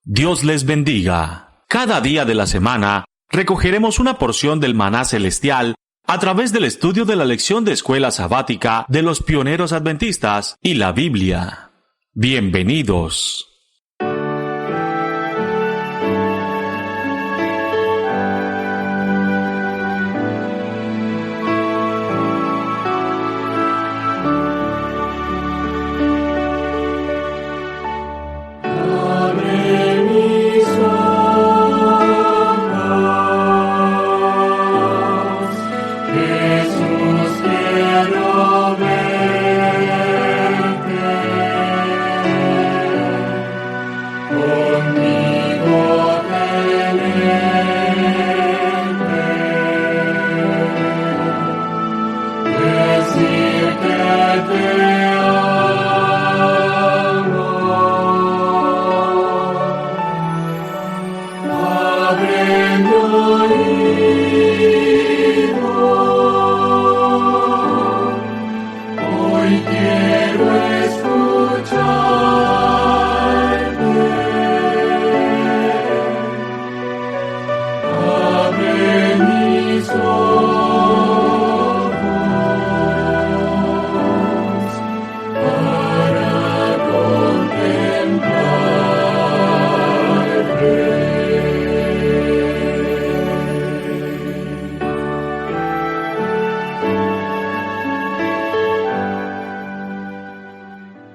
Dios les bendiga. Cada día de la semana recogeremos una porción del maná celestial a través del estudio de la lección de escuela sabática de los pioneros adventistas y la Biblia. Bienvenidos.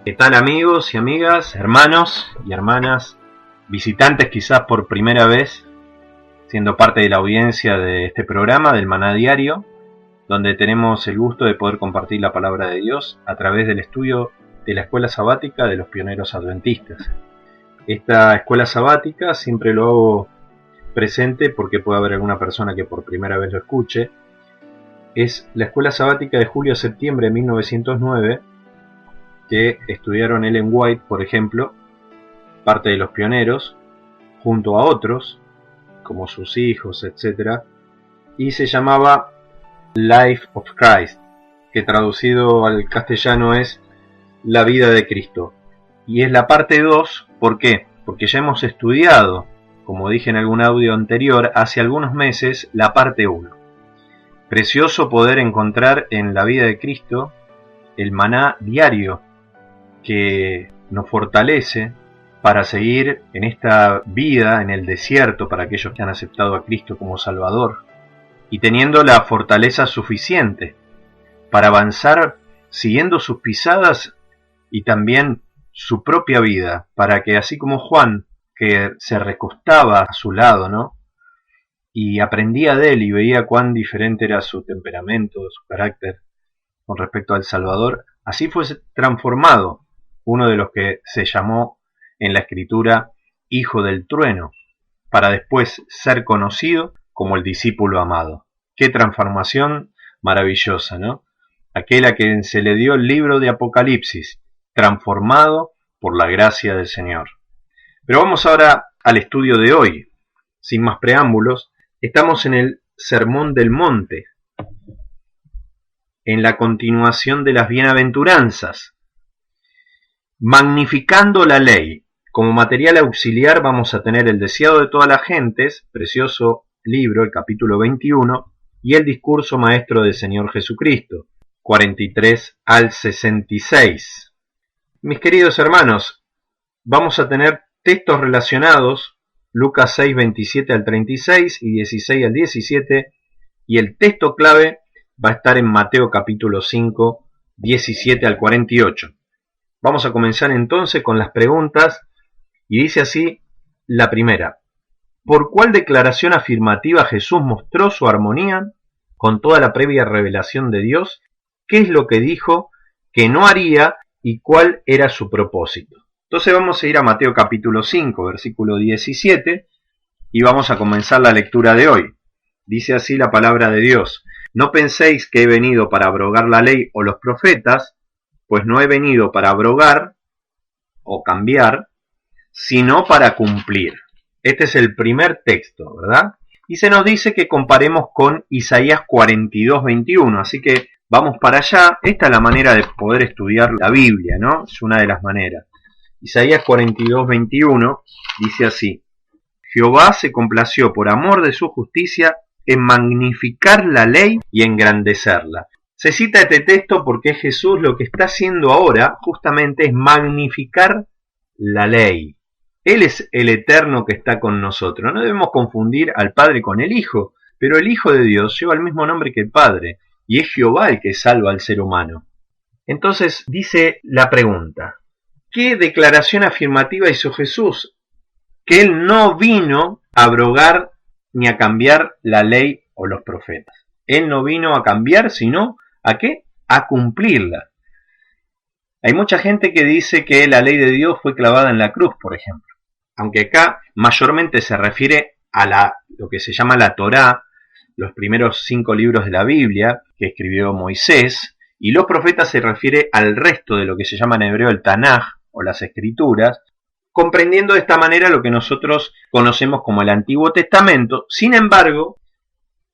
¿Qué tal, amigos y amigas, hermanos y hermanas, visitantes quizás por primera vez, siendo parte de la audiencia de este programa del Maná Diario, donde tenemos el gusto de poder compartir la palabra de Dios a través del estudio de la escuela sabática de los pioneros adventistas? Esta escuela sabática siempre lo hago presente porque puede haber alguna persona que por primera vez lo escuche. Es la escuela sabática de julio a septiembre de 1909, que estudiaron Ellen White, por ejemplo, parte de los pioneros, junto a otros, como sus hijos, etc. Y se llamaba Life of Christ, que traducido al castellano es La vida de Cristo. Y es la parte 2, ¿por qué? Porque ya hemos estudiado, como dije en algún audio anterior, hace algunos meses, la parte 1. Precioso poder encontrar en la vida de Cristo el maná diario que nos fortalece para seguir en esta vida en el desierto para aquellos que han aceptado a Cristo como Salvador, y teniendo la fortaleza suficiente para avanzar siguiendo sus pisadas y también su propia vida, para que así como Juan, que se recostaba a su lado, ¿no?, y aprendía de él y veía cuán diferente era su temperamento, su carácter con respecto al Salvador, así fue transformado uno de los que se llamó en la Escritura Hijo del Trueno, para después ser conocido como el discípulo amado. Qué transformación maravillosa, ¿no? Aquel a quien se le dio el libro de Apocalipsis, transformado por la gracia del Señor. Pero vamos ahora al estudio de hoy. Sin más preámbulos, estamos en el Sermón del Monte, en la continuación de las bienaventuranzas. Magnificando la ley. Como material auxiliar vamos a tener el deseado de todas las gentes, precioso libro, el capítulo 21, y el discurso maestro del Señor Jesucristo, 43 al 66. Mis queridos hermanos, vamos a tener textos relacionados, Lucas 6, 27 al 36 y 16 al 17, y el texto clave va a estar en Mateo capítulo 5, 17 al 48. Vamos a comenzar entonces con las preguntas, y dice así la primera: ¿por cuál declaración afirmativa Jesús mostró su armonía con toda la previa revelación de Dios? ¿Qué es lo que dijo que no haría y cuál era su propósito? Entonces vamos a ir a Mateo capítulo 5, versículo 17, y vamos a comenzar la lectura de hoy. Dice así la palabra de Dios: no penséis que he venido para abrogar la ley o los profetas, pues no he venido para abrogar o cambiar, sino para cumplir. Este es el primer texto, ¿verdad? Y se nos dice que comparemos con Isaías 42, 21, así que vamos para allá. Esta es la manera de poder estudiar la Biblia, ¿no? Es una de las maneras. Isaías 42:21 dice así: Jehová se complació por amor de su justicia en magnificar la ley y engrandecerla. Se cita este texto porque Jesús lo que está haciendo ahora justamente es magnificar la ley. Él es el Eterno que está con nosotros. No debemos confundir al Padre con el Hijo, pero el Hijo de Dios lleva el mismo nombre que el Padre, y es Jehová el que salva al ser humano. Entonces dice la pregunta: ¿qué declaración afirmativa hizo Jesús? Que Él no vino a abrogar ni a cambiar la ley o los profetas. Él no vino a cambiar, sino ¿a qué? A cumplirla. Hay mucha gente que dice que la ley de Dios fue clavada en la cruz, por ejemplo. Aunque acá mayormente se refiere a lo que se llama la Torá, los primeros 5 libros de la Biblia que escribió Moisés, y los profetas se refiere al resto de lo que se llama en hebreo el Tanaj o las Escrituras, comprendiendo de esta manera lo que nosotros conocemos como el Antiguo Testamento. Sin embargo,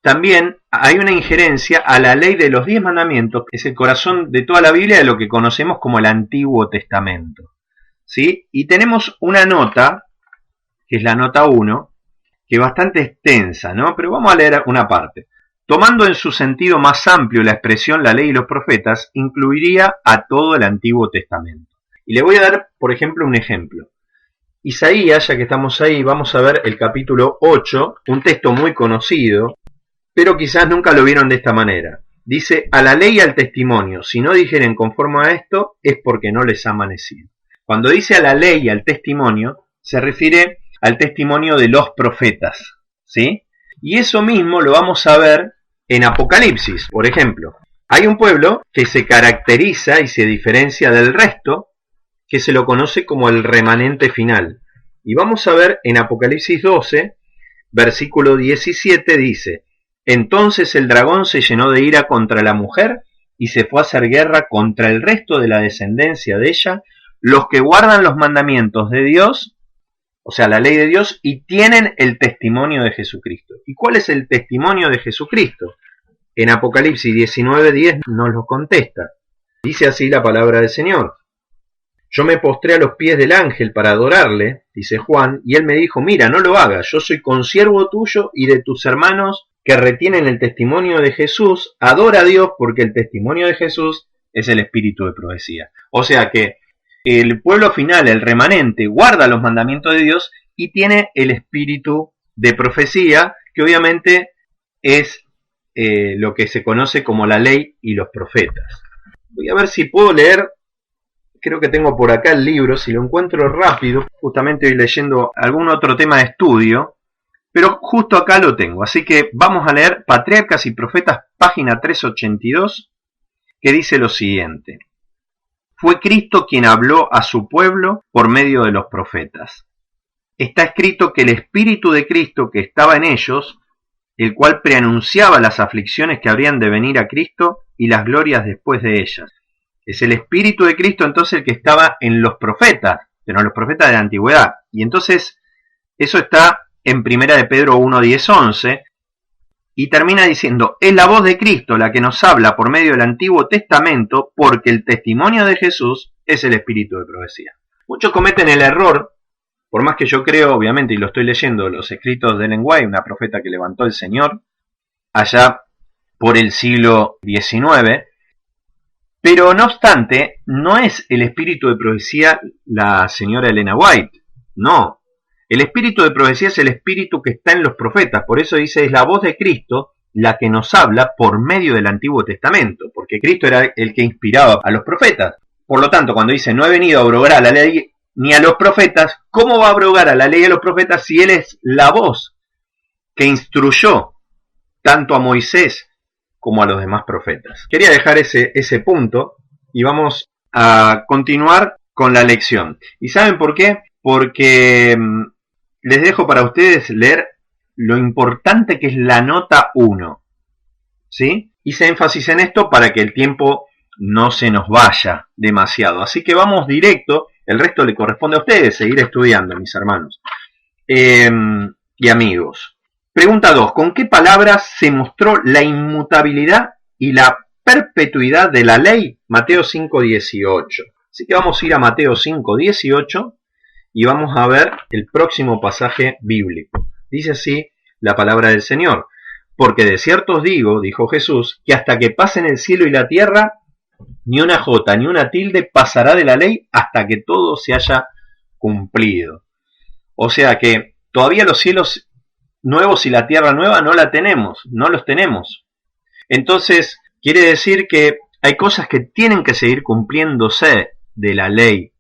también hay una injerencia a la ley de los 10 mandamientos, que es el corazón de toda la Biblia, de lo que conocemos como el Antiguo Testamento, ¿sí? Y tenemos una nota, que es la nota 1, que es bastante extensa, ¿no? Pero vamos a leer una parte. Tomando en su sentido más amplio la expresión la ley y los profetas, incluiría a todo el Antiguo Testamento. Y le voy a dar, por ejemplo, un ejemplo. Isaías, ya que estamos ahí, vamos a ver el capítulo 8, un texto muy conocido, pero quizás nunca lo vieron de esta manera. Dice: a la ley y al testimonio, si no dijeren conforme a esto, es porque no les ha amanecido. Cuando dice a la ley y al testimonio, se refiere al testimonio de los profetas, ¿sí? Y eso mismo lo vamos a ver en Apocalipsis. Por ejemplo, hay un pueblo que se caracteriza y se diferencia del resto, que se lo conoce como el remanente final. Y vamos a ver en Apocalipsis 12, versículo 17, dice: entonces el dragón se llenó de ira contra la mujer y se fue a hacer guerra contra el resto de la descendencia de ella, los que guardan los mandamientos de Dios, o sea, la ley de Dios, y tienen el testimonio de Jesucristo. ¿Y cuál es el testimonio de Jesucristo? En Apocalipsis 19:10 nos lo contesta. Dice así la palabra del Señor: yo me postré a los pies del ángel para adorarle, dice Juan, y él me dijo: mira, no lo hagas, yo soy consiervo tuyo y de tus hermanos que retienen el testimonio de Jesús. Adora a Dios, porque el testimonio de Jesús es el espíritu de profecía. O sea que el pueblo final, el remanente, guarda los mandamientos de Dios y tiene el espíritu de profecía, que obviamente es lo que se conoce como la ley y los profetas. Voy a ver si puedo leer. Creo que tengo por acá el libro, si lo encuentro rápido. Justamente estoy leyendo algún otro tema de estudio, pero justo acá lo tengo. Así que vamos a leer Patriarcas y Profetas, página 382, que dice lo siguiente: fue Cristo quien habló a su pueblo por medio de los profetas. Está escrito que el Espíritu de Cristo que estaba en ellos, el cual preanunciaba las aflicciones que habrían de venir a Cristo y las glorias después de ellas. Es el Espíritu de Cristo entonces el que estaba en los profetas, pero en los profetas de la antigüedad. Y entonces eso está en 1 de Pedro 1, 10, 11, y termina diciendo: es la voz de Cristo la que nos habla por medio del Antiguo Testamento, porque el testimonio de Jesús es el espíritu de profecía. Muchos cometen el error, por más que yo creo, obviamente, y lo estoy leyendo, los escritos de Ellen White, una profeta que levantó el Señor allá por el siglo XIX, pero no obstante, no es el espíritu de profecía la señora Elena White, no. El espíritu de profecía es el espíritu que está en los profetas, por eso dice: es la voz de Cristo la que nos habla por medio del Antiguo Testamento, porque Cristo era el que inspiraba a los profetas. Por lo tanto, cuando dice: no he venido a abrogar a la ley ni a los profetas, ¿cómo va a abrogar a la ley y a los profetas si Él es la voz que instruyó tanto a Moisés como a los demás profetas? Quería dejar ese punto y vamos a continuar con la lección. ¿Y saben por qué? Porque les dejo para ustedes leer lo importante que es la nota 1, ¿sí? Hice énfasis en esto para que el tiempo no se nos vaya demasiado. Así que vamos directo, el resto le corresponde a ustedes, seguir estudiando, mis hermanos y amigos. Pregunta 2. ¿Con qué palabras se mostró la inmutabilidad y la perpetuidad de la ley? Mateo 5:18. Así que vamos a ir a Mateo 5:18 y vamos a ver el próximo pasaje bíblico. Dice así la palabra del Señor. Porque de cierto os digo, dijo Jesús, que hasta que pasen el cielo y la tierra, ni una jota ni una tilde pasará de la ley hasta que todo se haya cumplido. O sea que todavía los cielos nuevos y la tierra nueva no los tenemos. Entonces, quiere decir que hay cosas que tienen que seguir cumpliéndose de la ley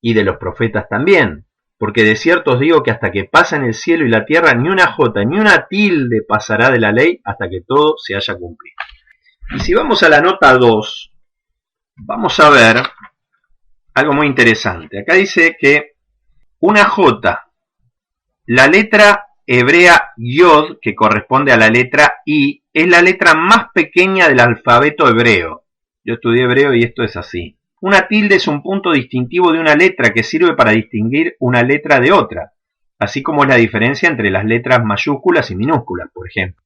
y de los profetas también. Porque de cierto os digo que hasta que pasen el cielo y la tierra, ni una jota ni una tilde pasará de la ley hasta que todo se haya cumplido. Y si vamos a la nota 2, vamos a ver algo muy interesante. Acá dice que una jota, la letra hebrea Yod, que corresponde a la letra I, es la letra más pequeña del alfabeto hebreo. Yo estudié hebreo y esto es así. Una tilde es un punto distintivo de una letra que sirve para distinguir una letra de otra, así como es la diferencia entre las letras mayúsculas y minúsculas, por ejemplo.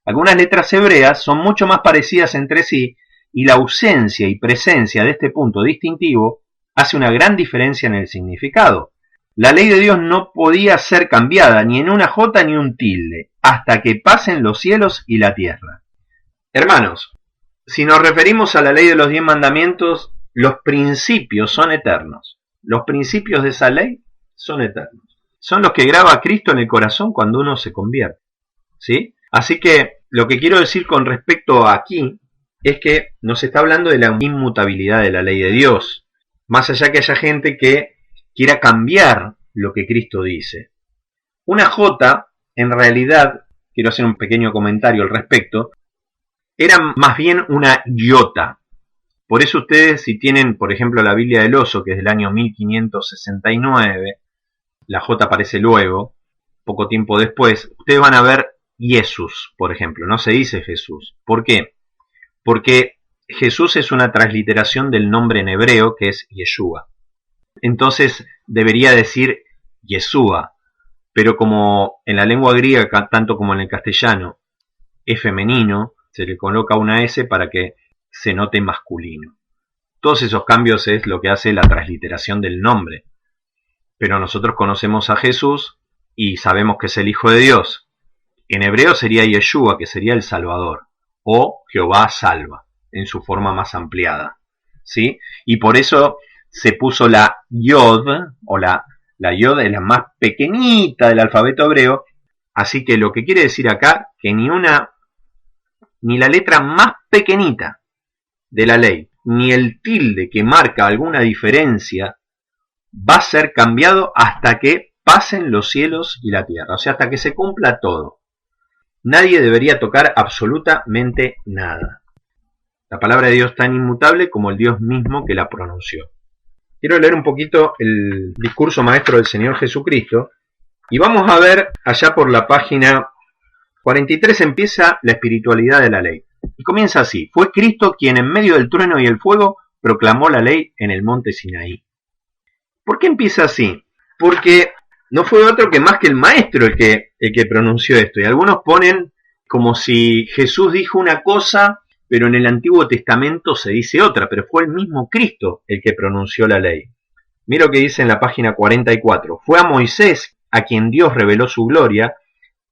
Algunas letras hebreas son mucho más parecidas entre sí y la ausencia y presencia de este punto distintivo hace una gran diferencia en el significado. La ley de Dios no podía ser cambiada ni en una jota ni un tilde, hasta que pasen los cielos y la tierra. Hermanos, si nos referimos a la ley de los 10 mandamientos, los principios son eternos. Los principios de esa ley son eternos. Son los que graba Cristo en el corazón cuando uno se convierte. ¿Sí? Así que lo que quiero decir con respecto a aquí es que nos está hablando de la inmutabilidad de la ley de Dios. Más allá que haya gente que quiera cambiar lo que Cristo dice. Una jota, en realidad, quiero hacer un pequeño comentario al respecto, era más bien una iota. Por eso ustedes, si tienen, por ejemplo, la Biblia del Oso, que es del año 1569, la J aparece luego, poco tiempo después, ustedes van a ver Jesús, por ejemplo, no se dice Jesús. ¿Por qué? Porque Jesús es una transliteración del nombre en hebreo, que es Yeshua. Entonces debería decir Yeshua, pero como en la lengua griega, tanto como en el castellano, es femenino, se le coloca una S para que se note masculino. Todos esos cambios es lo que hace la transliteración del nombre. Pero nosotros conocemos a Jesús y sabemos que es el Hijo de Dios. En hebreo sería Yeshua, que sería el Salvador, o Jehová salva, en su forma más ampliada. ¿Sí? Y por eso se puso la Yod, o la Yod es la más pequeñita del alfabeto hebreo. Así que lo que quiere decir acá, que ni la letra más pequeñita de la ley, ni el tilde que marca alguna diferencia, va a ser cambiado hasta que pasen los cielos y la tierra, o sea, hasta que se cumpla todo. Nadie debería tocar absolutamente nada. La palabra de Dios es tan inmutable como el Dios mismo que la pronunció. Quiero leer un poquito el discurso maestro del Señor Jesucristo, y vamos a ver allá por la página 43 empieza la espiritualidad de la ley. Y comienza así: fue Cristo quien en medio del trueno y el fuego proclamó la ley en el monte Sinaí. ¿Por qué empieza así? Porque no fue otro que más que el maestro el que pronunció esto. Y algunos ponen como si Jesús dijo una cosa, pero en el Antiguo Testamento se dice otra, pero fue el mismo Cristo el que pronunció la ley. Mira lo que dice en la página 44. Fue a Moisés a quien Dios reveló su gloria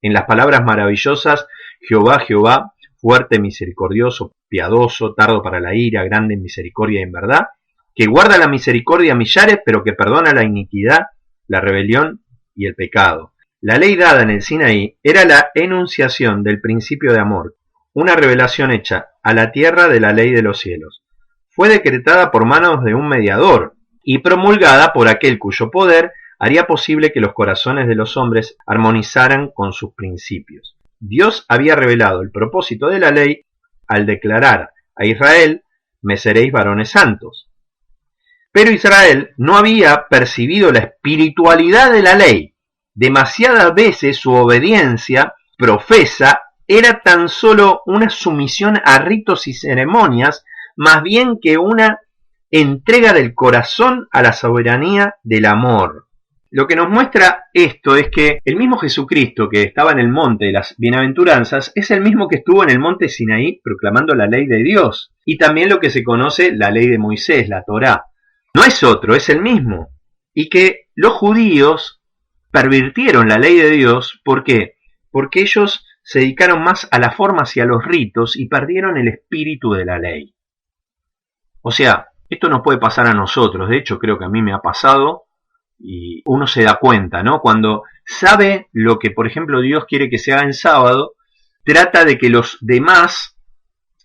en las palabras maravillosas: Jehová, Jehová, fuerte, misericordioso, piadoso, tardo para la ira, grande en misericordia y en verdad, que guarda la misericordia a millares, pero que perdona la iniquidad, la rebelión y el pecado. La ley dada en el Sinaí era la enunciación del principio de amor, una revelación hecha a la tierra de la ley de los cielos. Fue decretada por manos de un mediador y promulgada por aquel cuyo poder haría posible que los corazones de los hombres armonizaran con sus principios. Dios había revelado el propósito de la ley al declarar a Israel: me seréis varones santos. Pero Israel no había percibido la espiritualidad de la ley. Demasiadas veces su obediencia profesa era tan solo una sumisión a ritos y ceremonias, más bien que una entrega del corazón a la soberanía del amor. Lo que nos muestra esto es que el mismo Jesucristo que estaba en el monte de las bienaventuranzas es el mismo que estuvo en el monte Sinaí proclamando la ley de Dios, y también lo que se conoce la ley de Moisés, la Torá. no es otro, es el mismo. Y que los judíos pervirtieron la ley de Dios, ¿por qué? Porque ellos se dedicaron más a las formas y a los ritos y perdieron el espíritu de la ley. O sea, esto nos puede pasar a nosotros, de hecho creo que a mí me ha pasado y uno se da cuenta, ¿no? Cuando sabe lo que, por ejemplo, Dios quiere que se haga en sábado, trata de que los demás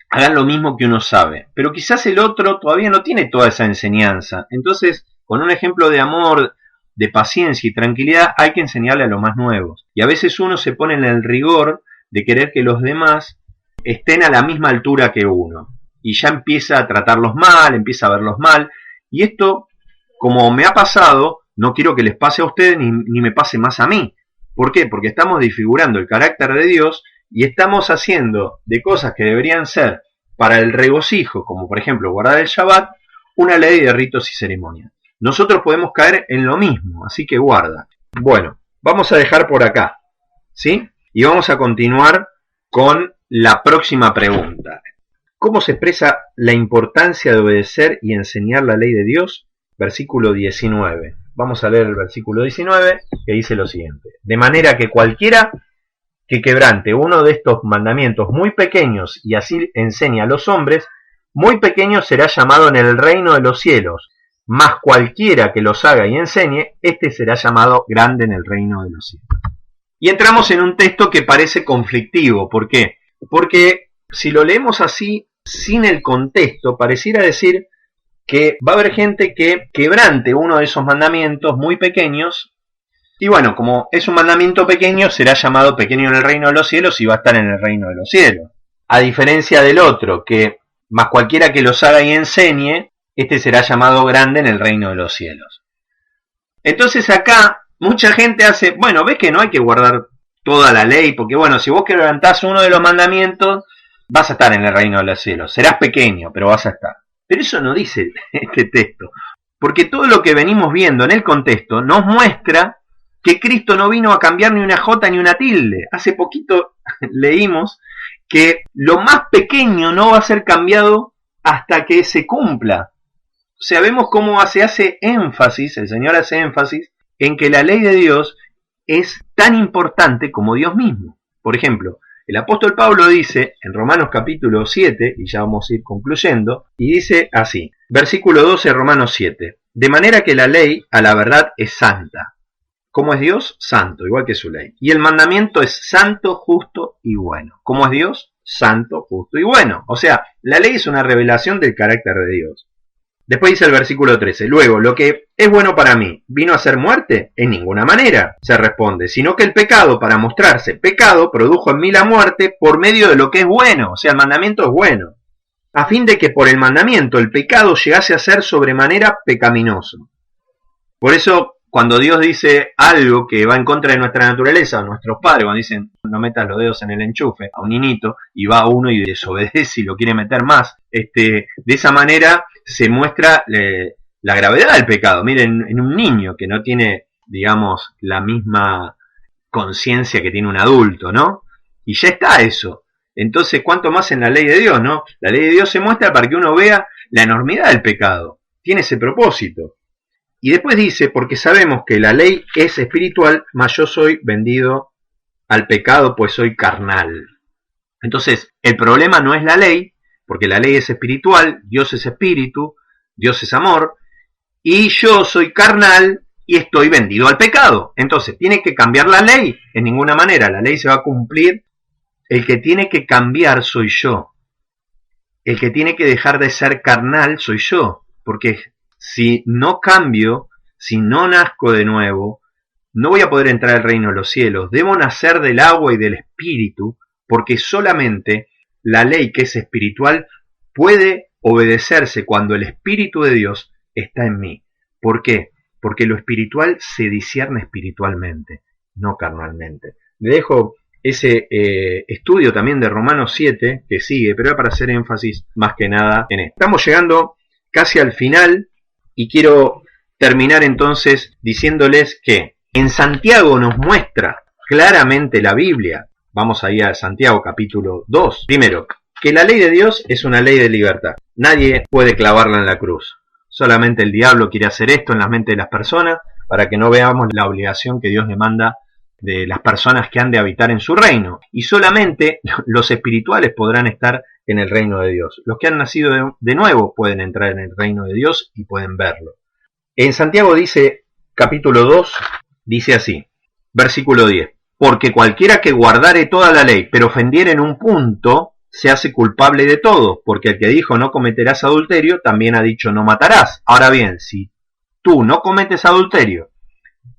hagan lo mismo que uno sabe. Pero quizás el otro todavía no tiene toda esa enseñanza. Entonces, con un ejemplo de amor, de paciencia y tranquilidad, hay que enseñarle a los más nuevos. Y a veces uno se pone en el rigor de querer que los demás estén a la misma altura que uno. Y ya empieza a tratarlos mal, empieza a verlos mal. Y esto, como me ha pasado, no quiero que les pase a ustedes ni me pase más a mí. ¿Por qué? Porque estamos desfigurando el carácter de Dios y estamos haciendo de cosas que deberían ser para el regocijo, como por ejemplo guardar el Shabbat, una ley de ritos y ceremonias. Nosotros podemos caer en lo mismo, así que guarda. Bueno, vamos a dejar por acá, ¿sí? Y vamos a continuar con la próxima pregunta. ¿Cómo se expresa la importancia de obedecer y enseñar la ley de Dios? Versículo 19. Vamos a leer el versículo 19, que dice lo siguiente. De manera que cualquiera que quebrante uno de estos mandamientos muy pequeños y así enseña a los hombres, muy pequeño será llamado en el reino de los cielos, mas cualquiera que los haga y enseñe, éste será llamado grande en el reino de los cielos. Y entramos en un texto que parece conflictivo. ¿Por qué? Porque si lo leemos así, sin el contexto, pareciera decir que va a haber gente que quebrante uno de esos mandamientos muy pequeños, y bueno, como es un mandamiento pequeño, será llamado pequeño en el reino de los cielos y va a estar en el reino de los cielos. A diferencia del otro, que más cualquiera que los haga y enseñe, este será llamado grande en el reino de los cielos. Entonces acá, mucha gente hace, bueno, ves que no hay que guardar toda la ley, porque bueno, si vos quebrantás uno de los mandamientos, vas a estar en el reino de los cielos. Serás pequeño, pero vas a estar. Pero eso no dice este texto, porque todo lo que venimos viendo en el contexto nos muestra que Cristo no vino a cambiar ni una jota ni una tilde. Hace poquito leímos que lo más pequeño no va a ser cambiado hasta que se cumpla. O sea, vemos cómo se hace énfasis, el Señor hace énfasis en que la ley de Dios es tan importante como Dios mismo. Por ejemplo, el apóstol Pablo dice en Romanos capítulo 7, y ya vamos a ir concluyendo, y dice así, versículo 12 de Romanos 7, de manera que la ley a la verdad es santa. ¿Cómo es Dios? Santo, igual que su ley. Y el mandamiento es santo, justo y bueno. ¿Cómo es Dios? Santo, justo y bueno. O sea, la ley es una revelación del carácter de Dios. Después dice el versículo 13, luego, lo que es bueno para mí, ¿vino a ser muerte? En ninguna manera, se responde, sino que el pecado, para mostrarse pecado, produjo en mí la muerte por medio de lo que es bueno, o sea, el mandamiento es bueno, a fin de que por el mandamiento el pecado llegase a ser sobremanera pecaminoso. Por eso, cuando Dios dice algo que va en contra de nuestra naturaleza, o nuestros padres, cuando dicen, no metas los dedos en el enchufe, a un niñito, y va uno y desobedece y lo quiere meter más, de esa manera se muestra la gravedad del pecado. Miren, en un niño que no tiene, digamos, la misma conciencia que tiene un adulto, ¿no? Y ya está eso. Entonces, ¿cuánto más en la ley de Dios, no? La ley de Dios se muestra para que uno vea la enormidad del pecado. Tiene ese propósito. Y después dice, porque sabemos que la ley es espiritual, mas yo soy vendido al pecado, pues soy carnal. Entonces, el problema no es la ley, porque la ley es espiritual, Dios es espíritu, Dios es amor, y yo soy carnal y estoy vendido al pecado. Entonces, ¿tiene que cambiar la ley? En ninguna manera, la ley se va a cumplir. El que tiene que cambiar soy yo. El que tiene que dejar de ser carnal soy yo, porque si no cambio, si no nazco de nuevo, no voy a poder entrar al reino de los cielos. Debo nacer del agua y del espíritu, porque solamente la ley que es espiritual puede obedecerse cuando el Espíritu de Dios está en mí. ¿Por qué? Porque lo espiritual se discierne espiritualmente, no carnalmente. Le dejo ese estudio también de Romanos 7 que sigue, pero era para hacer énfasis más que nada en esto. Estamos llegando casi al final y quiero terminar entonces diciéndoles que en Santiago nos muestra claramente la Biblia. Vamos ahí a Santiago capítulo 2. Primero, que la ley de Dios es una ley de libertad. Nadie puede clavarla en la cruz. O Solamente el diablo quiere hacer esto en la mente de las personas para que no veamos la obligación que Dios demanda de las personas que han de habitar en su reino. Y solamente los espirituales podrán estar en el reino de Dios. Los que han nacido de nuevo pueden entrar en el reino de Dios y pueden verlo. En Santiago dice, capítulo 2, dice así, versículo 10. Porque cualquiera que guardare toda la ley, pero ofendiere en un punto, se hace culpable de todo, porque el que dijo no cometerás adulterio, también ha dicho no matarás. Ahora bien, si tú no cometes adulterio,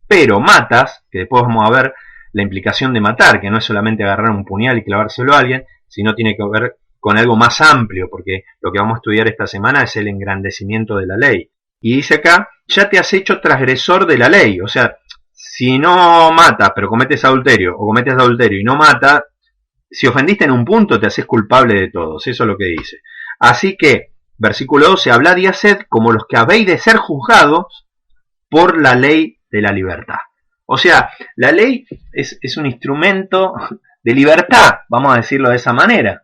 pero matas, que después vamos a ver la implicación de matar, que no es solamente agarrar un puñal y clavárselo a alguien, sino tiene que ver con algo más amplio, porque lo que vamos a estudiar esta semana es el engrandecimiento de la ley. Y dice acá, ya te has hecho transgresor de la ley, o sea, si no matas, pero cometes adulterio, o cometes adulterio y no matas, si ofendiste en un punto, te haces culpable de todos. Eso es lo que dice. Así que, versículo 12, hablad y haced como los que habéis de ser juzgados por la ley de la libertad. O sea, la ley es un instrumento de libertad, vamos a decirlo de esa manera.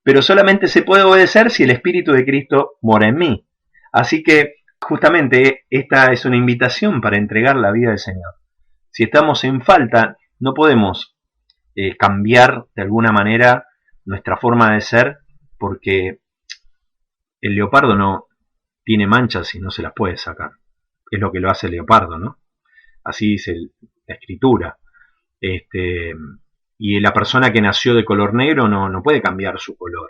Pero solamente se puede obedecer si el Espíritu de Cristo mora en mí. Así que, justamente, esta es una invitación para entregar la vida del Señor. Si estamos en falta, no podemos cambiar de alguna manera nuestra forma de ser, porque el leopardo no tiene manchas y no se las puede sacar. Es lo que lo hace el leopardo, ¿no? Así dice la escritura. Y la persona que nació de color negro no puede cambiar su color.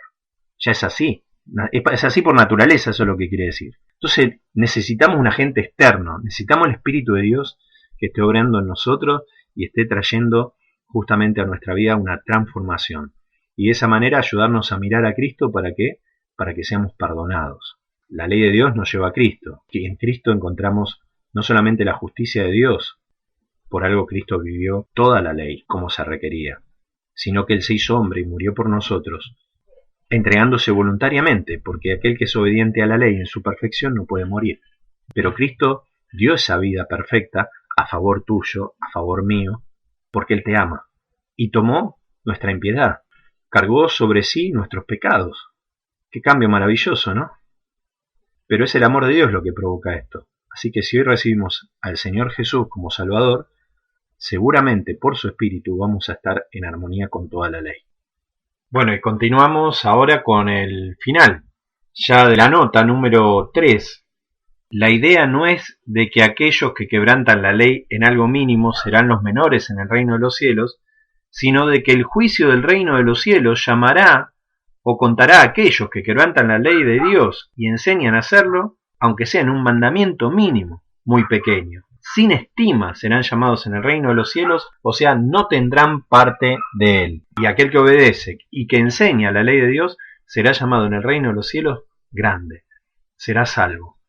Ya es así. Es así por naturaleza, eso es lo que quiere decir. Entonces necesitamos un agente externo, necesitamos el Espíritu de Dios que esté obrando en nosotros y esté trayendo justamente a nuestra vida una transformación. Y de esa manera ayudarnos a mirar a Cristo para que seamos perdonados. La ley de Dios nos lleva a Cristo, que en Cristo encontramos no solamente la justicia de Dios, por algo Cristo vivió toda la ley como se requería, sino que Él se hizo hombre y murió por nosotros, entregándose voluntariamente, porque aquel que es obediente a la ley en su perfección no puede morir. Pero Cristo dio esa vida perfecta a favor tuyo, a favor mío, porque Él te ama, y tomó nuestra impiedad, cargó sobre sí nuestros pecados. Qué cambio maravilloso, ¿no? Pero es el amor de Dios lo que provoca esto. Así que si hoy recibimos al Señor Jesús como Salvador, seguramente por su Espíritu vamos a estar en armonía con toda la ley. Bueno, y continuamos ahora con el final, ya de la nota número 3. La idea no es de que aquellos que quebrantan la ley en algo mínimo serán los menores en el reino de los cielos, sino de que el juicio del reino de los cielos llamará o contará a aquellos que quebrantan la ley de Dios y enseñan a hacerlo, aunque sea en un mandamiento mínimo, muy pequeño. Sin estima serán llamados en el reino de los cielos, o sea, no tendrán parte de él. Y aquel que obedece y que enseña la ley de Dios será llamado en el reino de los cielos grande, será salvo.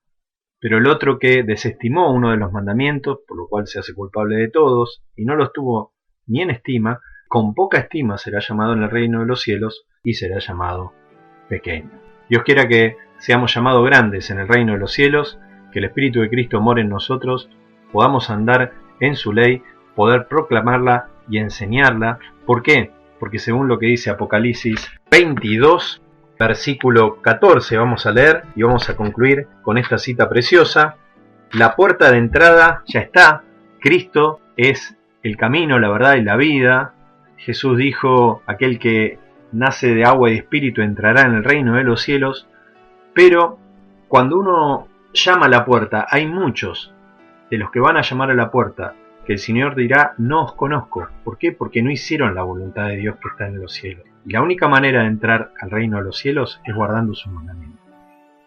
Pero el otro que desestimó uno de los mandamientos, por lo cual se hace culpable de todos, y no los tuvo ni en estima, con poca estima será llamado en el reino de los cielos y será llamado pequeño. Dios quiera que seamos llamados grandes en el reino de los cielos, que el Espíritu de Cristo more en nosotros, podamos andar en su ley, poder proclamarla y enseñarla. ¿Por qué? Porque según lo que dice Apocalipsis 22, versículo 14, vamos a leer y vamos a concluir con esta cita preciosa. La puerta de entrada ya está. Cristo es el camino, la verdad y la vida. Jesús dijo, aquel que nace de agua y de espíritu entrará en el reino de los cielos. Pero cuando uno llama a la puerta, hay muchos de los que van a llamar a la puerta que el Señor dirá, no os conozco. ¿Por qué? Porque no hicieron la voluntad de Dios que está en los cielos. Y la única manera de entrar al reino de los cielos es guardando sus mandamientos.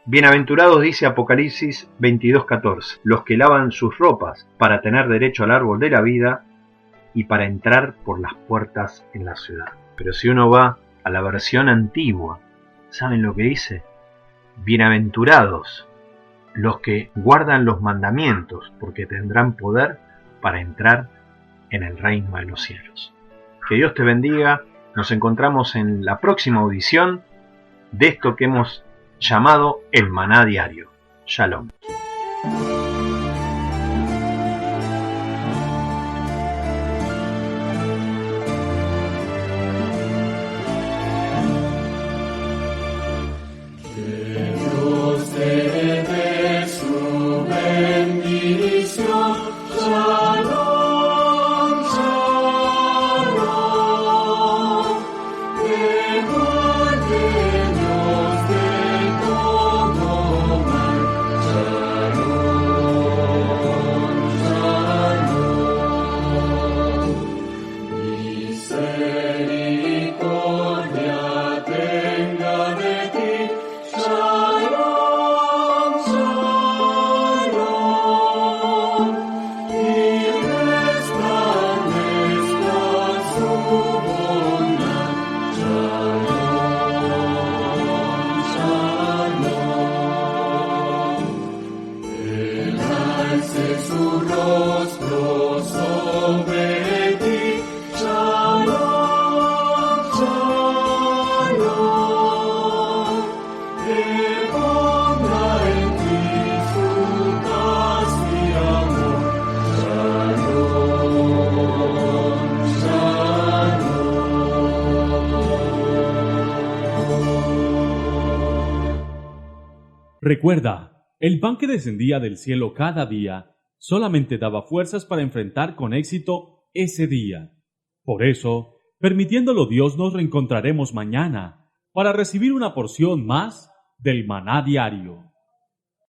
Bienaventurados, dice Apocalipsis 22:14, los que lavan sus ropas para tener derecho al árbol de la vida y para entrar por las puertas en la ciudad. Pero si uno va a la versión antigua, ¿saben lo que dice? Bienaventurados los que guardan los mandamientos, porque tendrán poder para entrar en el reino de los cielos. Que Dios te bendiga. Nos encontramos en la próxima audición de esto que hemos llamado el Maná Diario. Shalom. Que Dios te sobre ti. Shalom, shalom, que ponga en ti su paz y amor. Shalom, shalom. Recuerda, el pan que descendía del cielo cada día solamente daba fuerzas para enfrentar con éxito ese día. Por eso, permitiéndolo Dios, nos reencontraremos mañana para recibir una porción más del maná diario.